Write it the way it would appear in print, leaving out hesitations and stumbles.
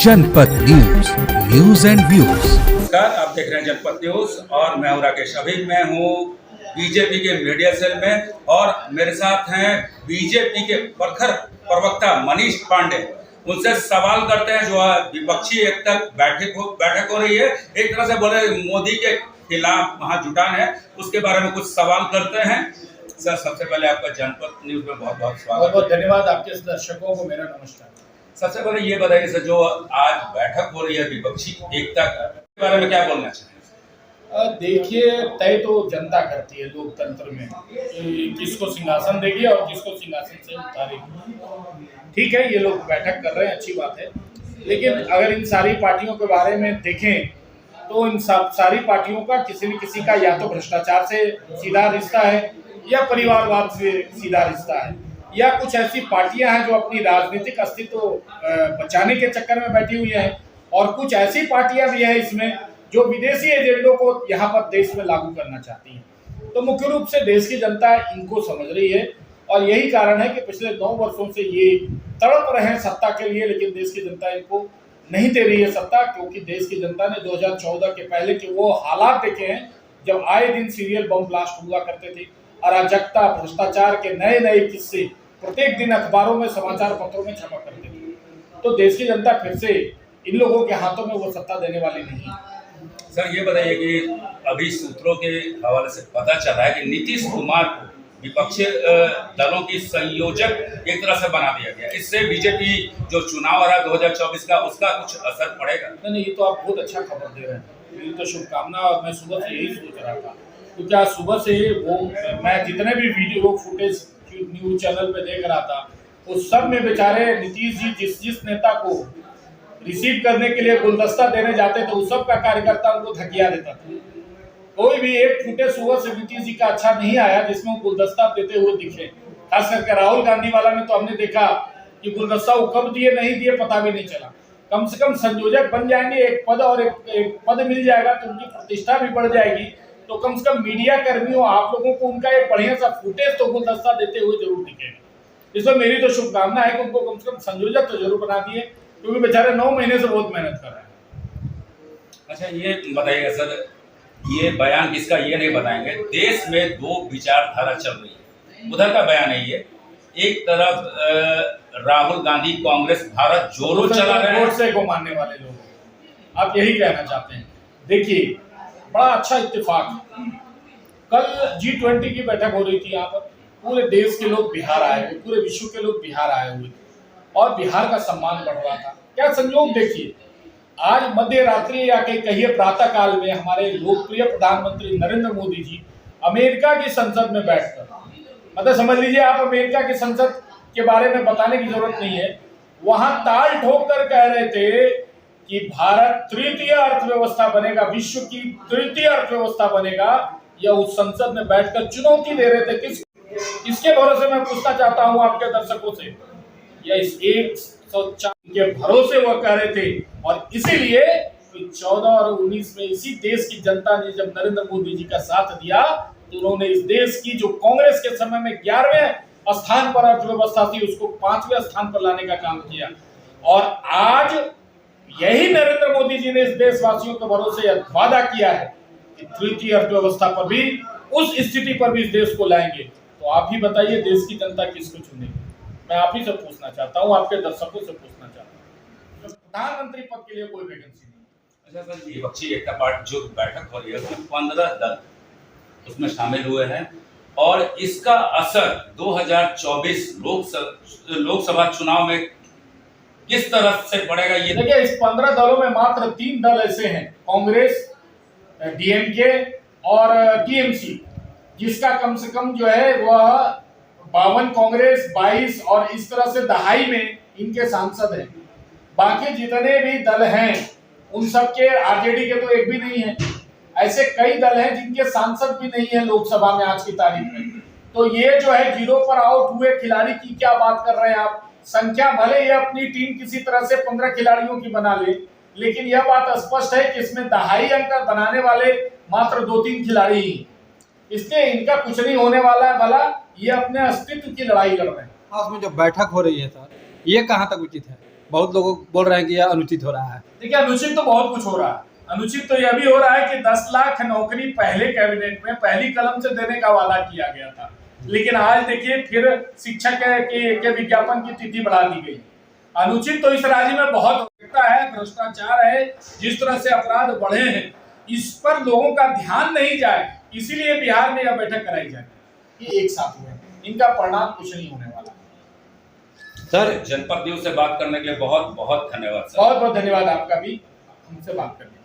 जनपद news, news and views. नमस्कार, आप देख रहे हैं जनपद न्यूज और मैं हूं राकेश। अभी मैं हूं बीजेपी के मीडिया सेल में और मेरे साथ हैं बीजेपी के प्रखर प्रवक्ता मनीष पांडे। उनसे सवाल करते हैं जो विपक्षी एकता बैठक हो रही है, एक तरह से बोले मोदी के खिलाफ वहां जुटान है, उसके बारे में कुछ सवाल करते हैं। सर, सबसे पहले आपका जनपद न्यूज में बहुत बहुत स्वागत। बहुत बहुत धन्यवाद। आपके दर्शकों को मेरा नमस्कार। सबसे पहले ये बताइए सर, जो आज बैठक हो रही है विपक्षी एकता का, के बारे में क्या बोलना चाहिए? देखिए, तय तो जनता करती है लोकतंत्र में कि किसको सिंहासन देगी और किसको सिंहासन से उतारेगी। ठीक है, ये लोग बैठक कर रहे हैं, अच्छी बात है। लेकिन अगर इन सारी पार्टियों के बारे में देखें तो इन सारी पार्टियों का किसी न किसी का या तो भ्रष्टाचार से सीधा रिश्ता है या परिवारवाद से सीधा रिश्ता है, या कुछ ऐसी पार्टियां हैं जो अपनी राजनीतिक अस्तित्व बचाने के चक्कर में बैठी हुई हैं, और कुछ ऐसी पार्टियां भी हैं इसमें जो विदेशी एजेंडों को यहाँ पर देश में लागू करना चाहती हैं। तो मुख्य रूप से देश की जनता इनको समझ रही है और यही कारण है कि पिछले 9 वर्षों से ये तड़प रहे हैं सत्ता के लिए, लेकिन देश की जनता इनको नहीं दे रही है सत्ता, क्योंकि देश की जनता ने 2014 के पहले के वो हालात देखे हैं जब आए दिन सीरियल बम ब्लास्ट हुआ करते थे, अराजकता, भ्रष्टाचार के नए नए किस्से प्रत्येक दिन अखबारों में, समाचार पत्रों में छपा करते थे। तो देश की जनता फिर से इन लोगों के हाथों में वो सत्ता देने वाली नहीं है। सर, ये बताइए कि अभी सूत्रों के हवाले से पता चला है कि नीतीश कुमार को विपक्षी दलों की संयोजक एक तरह से बना दिया गया। इससे बीजेपी जो चुनाव आ रहा है 2024 का, उसका कुछ असर पड़ेगा? नहीं, ये तो आप बहुत अच्छा खबर दे रहे हैं, मेरी तो शुभकामना। और मैं सुबह से यही सोच रहा था, क्योंकि आज सुबह से वो मैं जितने भी वीडियो फुटेज न्यूज चैनल पे देख रहा था, उस सब में बेचारे नीतीश जी जिस नेता को रिसीव करने के लिए गुलदस्ता देने जाते थे, उस सब का कार्यकर्ता उनको धकिया देता था। कोई भी एक फुटेज सुबह से नीतीश जी का अच्छा नहीं आया जिसमें वो गुलदस्ता देते हुए दिखे। खास करके राहुल गांधी वाला में तो हमने देखा कि गुलदस्ता वो कब दिए नहीं दिए पता भी नहीं चला। कम से कम संयोजक बन जाएंगे, एक पद और एक पद मिल जाएगा तो उनकी प्रतिष्ठा भी बढ़ जाएगी। तो कम से कम मीडिया कर्मियों, आप लोगों को उनका एक बढ़िया सा फुटेज तो गुलदस्ता देते हुए जरूर दिखेगा। इसमें मेरी तो शुभकामना है कि उनको कम से कम संयोजक तो जरूर बना दिए, क्योंकि बेचारे 9 महीने से बहुत मेहनत कर रहे हैं। अच्छा, ये बताइएगा सर, ये बयान किसका ये नहीं बताएंगे। देश में 2 विचारधारा चल रही है, उधर का बयान है ये। एक तरफ राहुल गांधी कांग्रेस भारत जोड़ो चला रहे हैं, से को मानने वाले लोग, आप यही कहना चाहते हैं। देखिए, बड़ा अच्छा इत्तेफाक, कल G20 की बैठक हो रही थी यहाँ पर, पूरे देश के लोग बिहार आए हुए, पूरे विश्व के लोग बिहार आए हुए थे और बिहार का सम्मान बढ़ रहा था। क्या संयोग देखिए, आज मध्य रात्रि या कहिए प्रातः काल में हमारे लोकप्रिय प्रधानमंत्री नरेंद्र मोदी जी अमेरिका की संसद में बैठकर, मतलब समझ लीजिए आप, अमेरिका की संसद के बारे में बताने की जरूरत नहीं है, वहां ताल ठोक कर कह रहे थे कि भारत तृतीय अर्थव्यवस्था बनेगा, विश्व की तृतीय अर्थव्यवस्था बनेगा। या उस संसद में बैठकर चुनौती दे रहे थे। किसके भरोसे, मैं पूछना चाहता हूं आपके दर्शकों से, या इस 104 के भरोसे वो कह रहे थे। और इसीलिए 14 और 19 में इसी देश की जनता ने जब नरेंद्र मोदी जी का साथ दिया तो उन्होंने इस देश की जो कांग्रेस के समय में 11वें स्थान पर अर्थव्यवस्था थी, उसको 5वें स्थान पर लाने का काम किया। और आज यही नरेंद्र मोदी जी ने इस देशवासियों के भरोसे वादा किया है कि तृतीय अर्थव्यवस्था पर भी, उस स्थिति पर भी इस देश को लाएंगे। तो आप ही बताइए, देश की जनता किसको चुनेगी? मैं आप ही से पूछना चाहता हूं, आपके दर्शकों से पूछना चाहता हूं। प्रधानमंत्री पद के लिए कोई वैकेंसी नहीं। अच्छा सर, विपक्षी एकता पार्टी जो बैठक हो रही है उसमें 15 दल उसमें शामिल हुए हैं और इसका असर 2024 लोकसभा चुनाव में किस तरह से पड़ेगा? ये देखिए, इस 15 दलों में मात्र 3 दल ऐसे हैं, कांग्रेस, डीएमके और टीएमसी, जिसका कम से कम जो है वह 52 कांग्रेस, 22 और इस तरह से दहाई में इनके सांसद हैं। बाकी जितने भी दल हैं उन सब के, आरजेडी के तो एक भी नहीं है, ऐसे कई दल हैं जिनके सांसद भी नहीं है लोकसभा में आज की तारीख में। तो ये जो है 0 पर आउट हुए खिलाड़ी की क्या बात कर रहे हैं आप? संख्या भले ही अपनी टीम किसी तरह से 15 खिलाड़ियों की बना ले, लेकिन यह बात स्पष्ट है कि इसमें दहाई अंक बनाने वाले मात्र 2-3 खिलाड़ी ही, इसलिए इनका कुछ नहीं होने वाला है। भला ये अपने अस्तित्व की लड़ाई लड़ रहे हैं। उसमें जो बैठक हो रही है सर, ये कहाँ तक उचित है? बहुत लोग बोल रहे हैं कि यह अनुचित हो रहा है। देखिए, अनुचित तो बहुत कुछ हो रहा है। अनुचित तो यह भी हो रहा है कि 10 लाख नौकरी पहले कैबिनेट में पहली कलम से देने का वादा किया गया था, लेकिन आज देखिए फिर शिक्षक के विज्ञापन की तिथि बढ़ा दी गई। अनुचित तो इस राज्य में बहुत होता है, भ्रष्टाचार है, जिस तरह से अपराध बढ़े हैं, इस पर लोगों का ध्यान नहीं जाए, इसीलिए बिहार में यह बैठक कराई जाए। ये एक साथ हुए, इनका परिणाम कुछ नहीं होने वाला। सर, जनपद न्यूज से बात करने के लिए बहुत बहुत धन्यवाद सर। बहुत बहुत धन्यवाद आपका भी हमसे बात करने